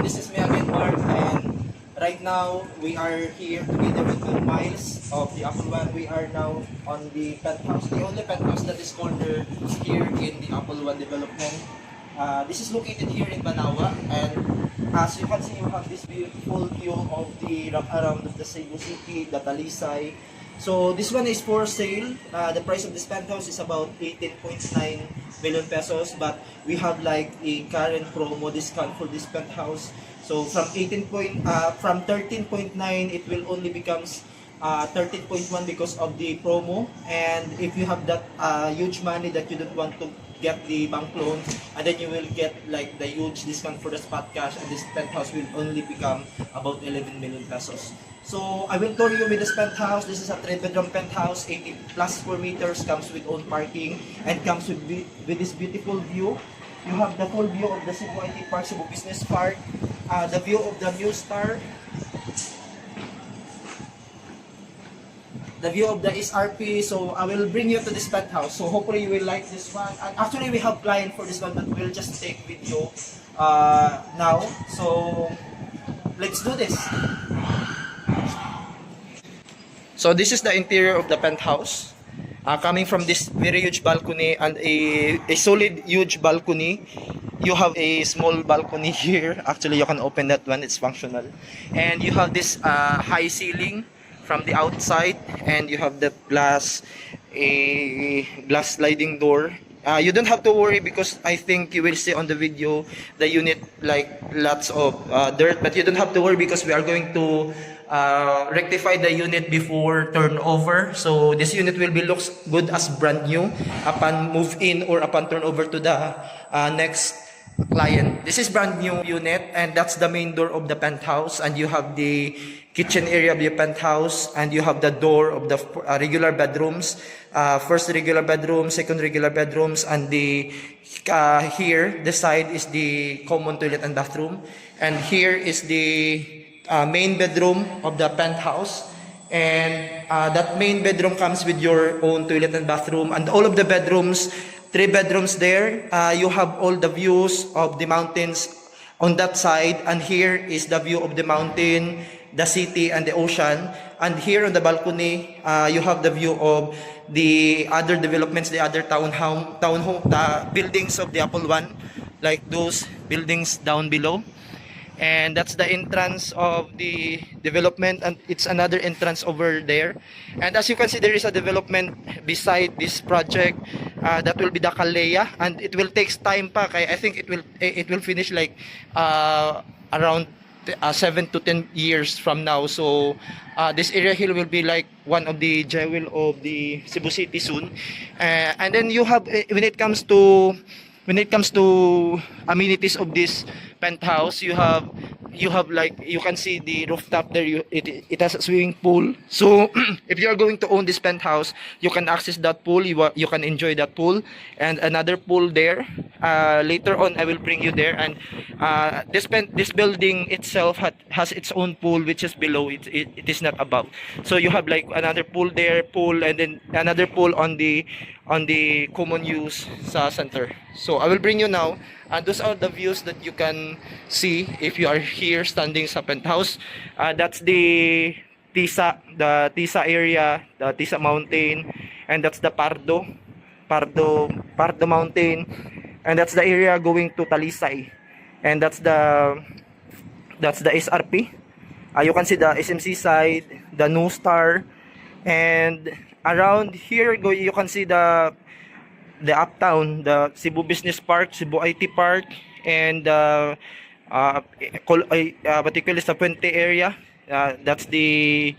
this is me again, Mark, and right now we are here together with Miles of the Apple One. We are now on the penthouse, the only penthouse that is cornered here in the Apple One development. This is located here in Banawa, and as you can see, you have this beautiful view of the around of the Cebu City, the Talisay. So this one is for sale. The price of this penthouse is about 18.9 million pesos, but we have like a current promo discount for this penthouse. So from 13.9 it will only becomes 13.1 because of the promo. And if you have that huge money that you don't want to get the bank loan, and then you will get like the huge discount for the spot cash, and this penthouse will only become about 11 million pesos. So I will tour you with this penthouse. This is a 3-bedroom penthouse, 80 plus square meters, comes with own parking, and comes with this beautiful view. You have the full view of the Cebu IT Park, Cebu Business Park, the view of the New Star, the view of the SRP. So I will bring you to this penthouse. So hopefully you will like this one. And actually we have client for this one, but we'll just take video now. So let's do this. So this is the interior of the penthouse. Coming from this very huge balcony and a solid huge balcony, you have a small balcony here. Actually, you can open that one, it's functional. And you have this high ceiling from the outside, and you have the glass sliding door. You don't have to worry, because I think you will see on the video the unit like lots of dirt, but you don't have to worry because we are going to rectify the unit before turnover. So this unit will be looks good as brand new upon move in or upon turnover to the next client. This is brand new unit, and that's the main door of the penthouse, and you have the kitchen area of the penthouse, and you have the door of the regular bedrooms, first regular bedroom, second regular bedrooms, and the here the side is the common toilet and bathroom, and here is the main bedroom of the penthouse. And that main bedroom comes with your own toilet and bathroom, and all of the bedrooms, 3 bedrooms there, you have all the views of the mountains on that side, and here is the view of the mountain, the city, and the ocean. And here on the balcony, you have the view of the other developments, the other townhome buildings of the Apple One, like those buildings down below. And that's the entrance of the development, and it's another entrance over there. And as you can see, there is a development beside this project that will be the Kalea, and it will take time pa. I think it will finish like around 7 to 10 years from now. So this area here will be like one of the jewel of the Cebu City soon. And then you have, when it comes to amenities of this penthouse, you have like, you can see the rooftop there. It has a swimming pool. So if you are going to own this penthouse, you can access that pool. You can enjoy that pool, and another pool there. Later on I will bring you there. And this building itself has its own pool, which is below it. It is not above. So you have like another pool there, and then another pool on the common use sa center. So I will bring you now, and those are the views that you can see if you are here standing sa penthouse. That's the Tisa area, the Tisa Mountain, and that's the Pardo Mountain, and that's the area going to Talisay, and that's the SRP. You can see the SMC side, the New Star, and around here you can see the uptown, the Cebu Business Park, Cebu IT Park, and particularly sa Puente area. That's the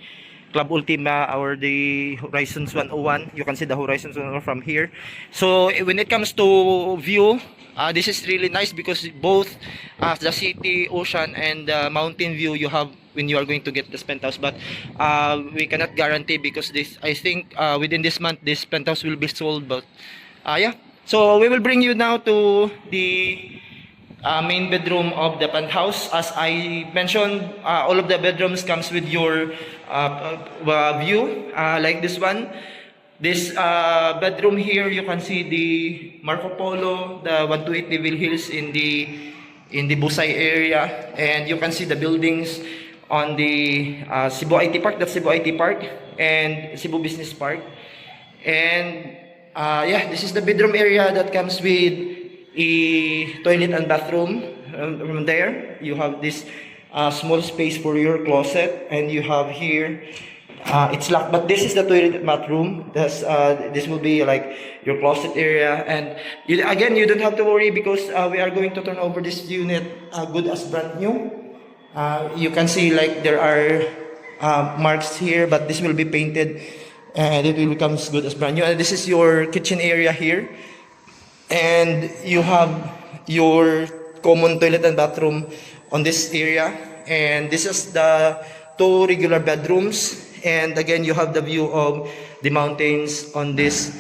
Club Ultima or the Horizons 101. You can see the Horizons 101 from here. So when it comes to view, this is really nice, because both the city, ocean, and mountain view you have when you are going to get this penthouse. But we cannot guarantee, because this, I think within this month this penthouse will be sold. But yeah, so we will bring you now to the main bedroom of the penthouse. As I mentioned, all of the bedrooms comes with your view, like this one. This bedroom here, you can see the Marco Polo, the 128 Devil Hills in in the Busay area, and you can see the buildings on the Cebu IT Park, that's Cebu IT Park, and Cebu Business Park. And yeah, this is the bedroom area that comes with a toilet and bathroom. From there, you have this small space for your closet, and you have here, it's locked, but this is the toilet and bathroom. This will be like your closet area, and again, you don't have to worry because we are going to turn over this unit good as brand new. You can see like there are marks here, but this will be painted and it will become as good as brand new. And this is your kitchen area here, and you have your common toilet and bathroom on this area, and this is the 2 regular bedrooms, and again you have the view of the mountains on this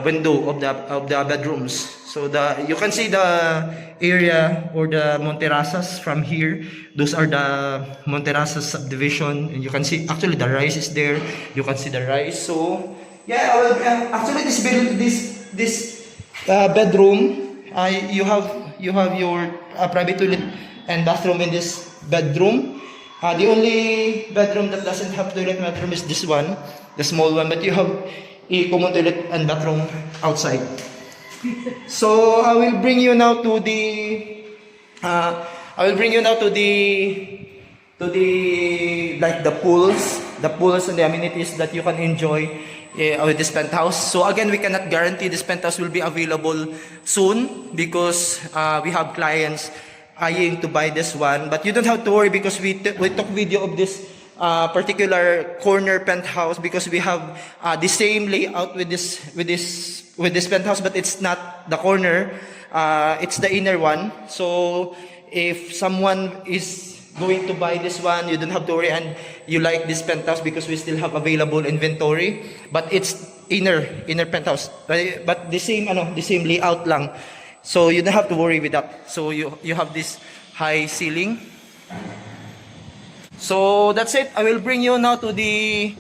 window of the bedrooms. So you can see the area or the Monterrasas from here. Those are the Monterrasas subdivision, and you can see actually the rice is there. You can see the rice. So yeah, actually this bedroom, you have your private toilet and bathroom in this bedroom. The only bedroom that doesn't have toilet and bathroom is this one, the small one, but you have a common toilet and bathroom outside. So I will bring you now to the like the pools and the amenities that you can enjoy with this penthouse. So again, we cannot guarantee this penthouse will be available soon because we have clients eyeing to buy this one, but you don't have to worry because we took video of this particular corner penthouse because we have the same layout with this penthouse, but it's not the corner, it's the inner one. So if someone is going to buy this one, you don't have to worry, and you like this penthouse because we still have available inventory, but it's inner penthouse, but the same layout lang. So you don't have to worry with that. So you have this high ceiling. So that's it. I will bring you now to the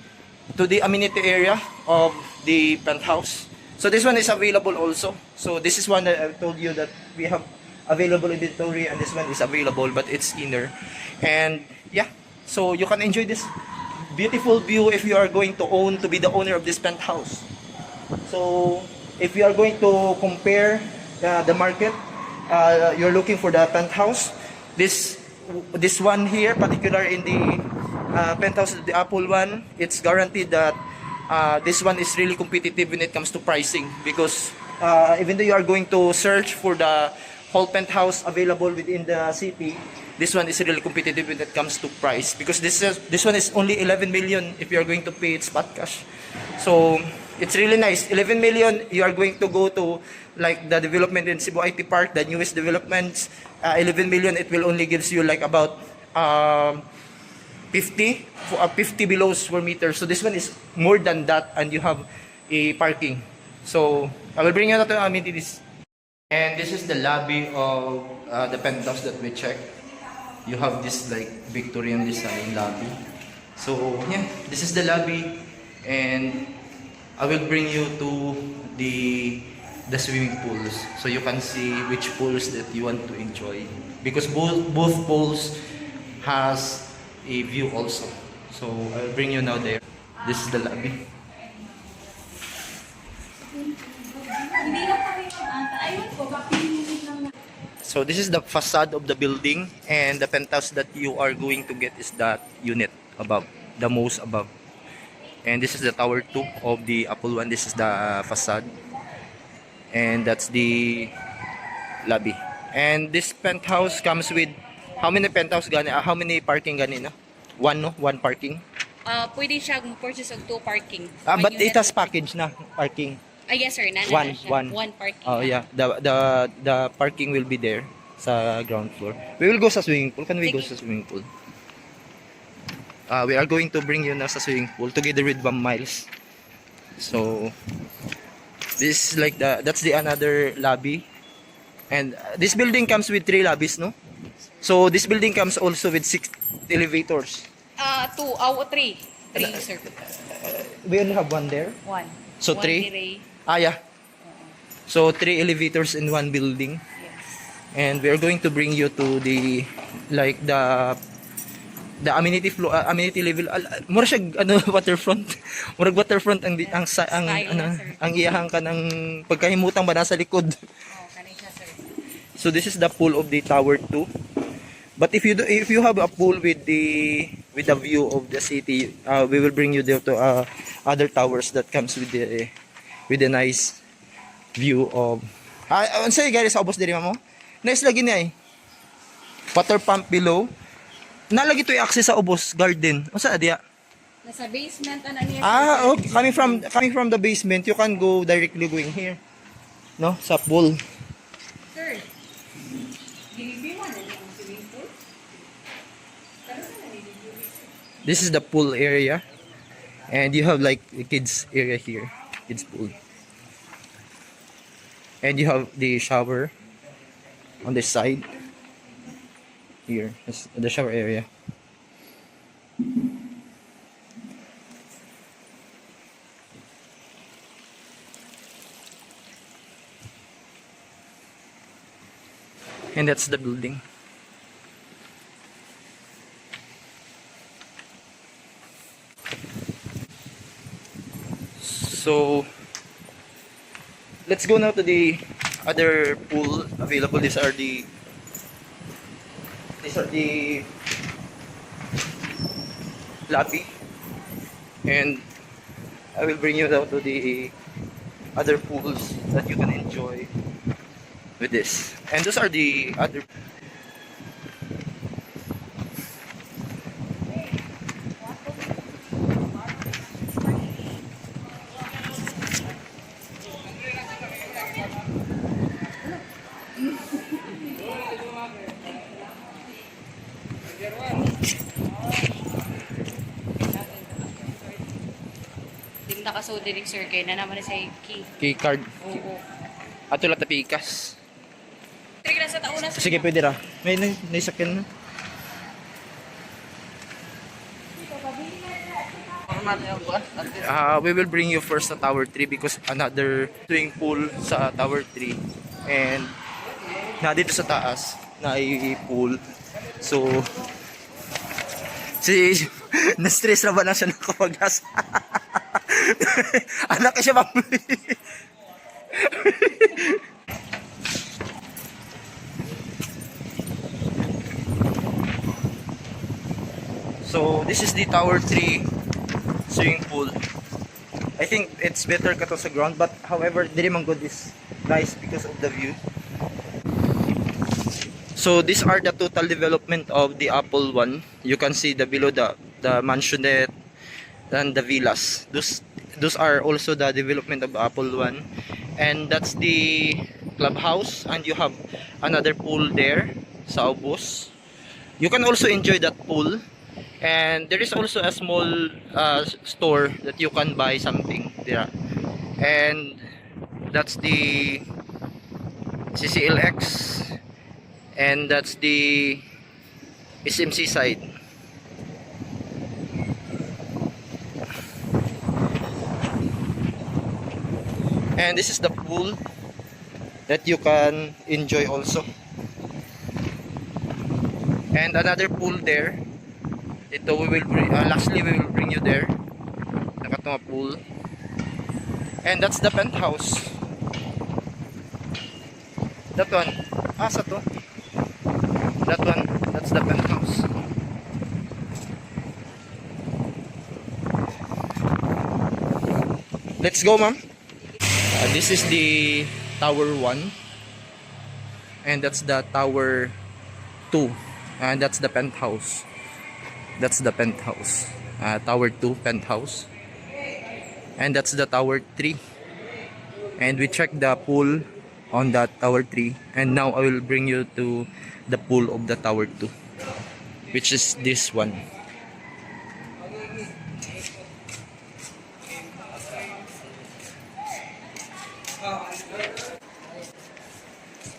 amenity area of the penthouse. So this one is available also. So this is one that I told you that we have available inventory, and this one is available, but it's inner. And yeah, so you can enjoy this beautiful view if you are going to be the owner of this penthouse. So if you are going to compare the market, you're looking for the penthouse, this one here, particular in the penthouse, the Apple one, it's guaranteed that this one is really competitive when it comes to pricing, because even though you are going to search for the whole penthouse available within the city, this one is really competitive when it comes to price, because this one is only 11 million if you are going to pay it spot cash. So it's really nice. 11 million, you are going to go to like the development in Cebu IT Park, the newest developments. 11 million, it will only gives you like about 50 below square meters. So this one is more than that, and you have a parking. So I will bring you to amenities. And this is the lobby of the penthouse that we checked. You have this like Victorian design lobby. So yeah, this is the lobby, and I will bring you to the swimming pools, so you can see which pools that you want to enjoy, because both pools has a view also. So I'll bring you now there. This is the lobby. So this is the facade of the building, and the penthouse that you are going to get is that unit above, the most above. And this is the tower 2 of the Apple one. This is the facade, and that's the lobby. And this penthouse comes with how many penthouse gani? How many parking gani na? One parking. Pwede siya purchase og 2 parking. But it has package na parking. Yes sir, one parking. Oh yeah, the parking will be there sa ground floor. We will go sa swimming pool. Can we go sa swimming pool? We are going to bring you na sa swimming pool together with Bam Miles. So this is like that's the another lobby, and this building comes with 3 lobbies, no? So this building comes also with 6 elevators. 2, 3 sir. We only have 1 there. 1. So 3. Yeah. So 3 elevators in 1 building. Yes. And we are going to bring you to the like the amenity floor, amenity level. Mura siya ano waterfront. Murag waterfont ang Style ano, na, sir. ang iyahang ka ng pagkahimutang ba nasa likod. Oh, kanay siya, sir. So this is the pool of the tower 2. But if you have a pool with the view of the city, we will bring you there to other towers that comes with the nice view of unsay guys sa ubos diri mo. Nice lagi niya water pump below. Nalagi to i-access sa ubos garden. Unsa diya? Nasa basement ana niya. Okay. Coming from the basement, you can go directly going here. No, sa pool. Sir. Ginibi mo na yung swimming pool? This is the pool area. And you have like the kids area here. Kids pool. And you have the shower on this side. Here is the shower area. And that's the building. So let's go now to the other pool available. These are the lobby, and I will bring you down to the other pools that you can enjoy with this. And those are the other. Di mo nakasod din sir kay na naman sa key. Key card. Oo. Ato lang tapikas. Sige na sa tauna sir. Sige, pwede ra. May naisakyan na. We will bring you first sa Tower 3 because another swimming pool sa Tower 3. And na dito sa taas na ay pool. So si na-stress na ba na siya nakapagas? Anak siya ba? So this is the Tower 3 swimming pool. I think it's better kato sa ground, but however diri man good is nice because of the view. So these are the total development of the Apple 1. You can see the below the mansionette and the villas. Those are also the development of Apple 1. And that's the clubhouse, and you have another pool there sa Ubos. You can also enjoy that pool. And there is also a small store that you can buy something there. And that's the CCLX, and that's the SMC side. And this is the pool that you can enjoy also. And another pool there. Ito lastly we will bring you there. Nakatong pool. And that's the penthouse. That one. Asa to? That one. That's the penthouse. Let's go, ma'am. This is the Tower 1. And that's the Tower 2. And that's the penthouse. That's the penthouse. Tower 2 penthouse. And that's the Tower 3. And we checked the pool on that Tower 3. And now I will bring you to the pool of the Tower 2, which is this one.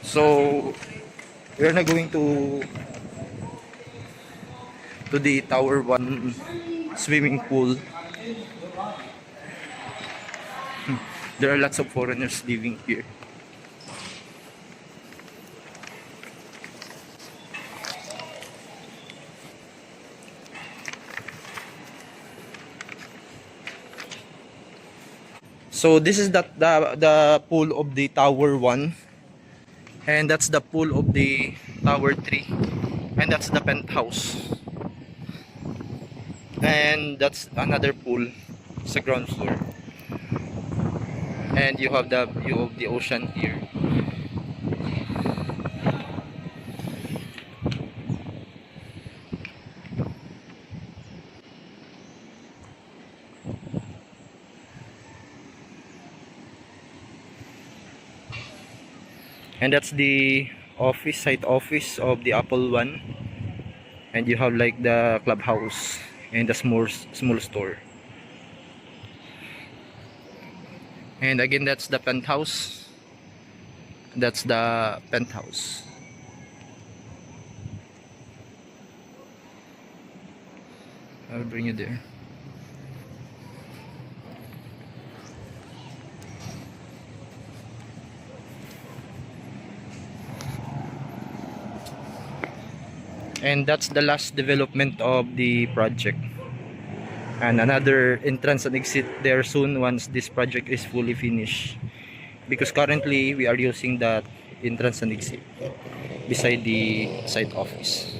So we are now going to the Tower 1 swimming pool. There are lots of foreigners living here. So this is the pool of the Tower 1, and that's the pool of the Tower 3, and that's the penthouse. And that's another pool sa ground floor. And you have the view of the ocean here. And that's the site office of the Apple One. And you have like the clubhouse and the small store. And again, that's the penthouse. That's the penthouse. I'll bring you there. And that's the last development of the project. And another entrance and exit there soon once this project is fully finished. Because currently we are using that entrance and exit beside the site office.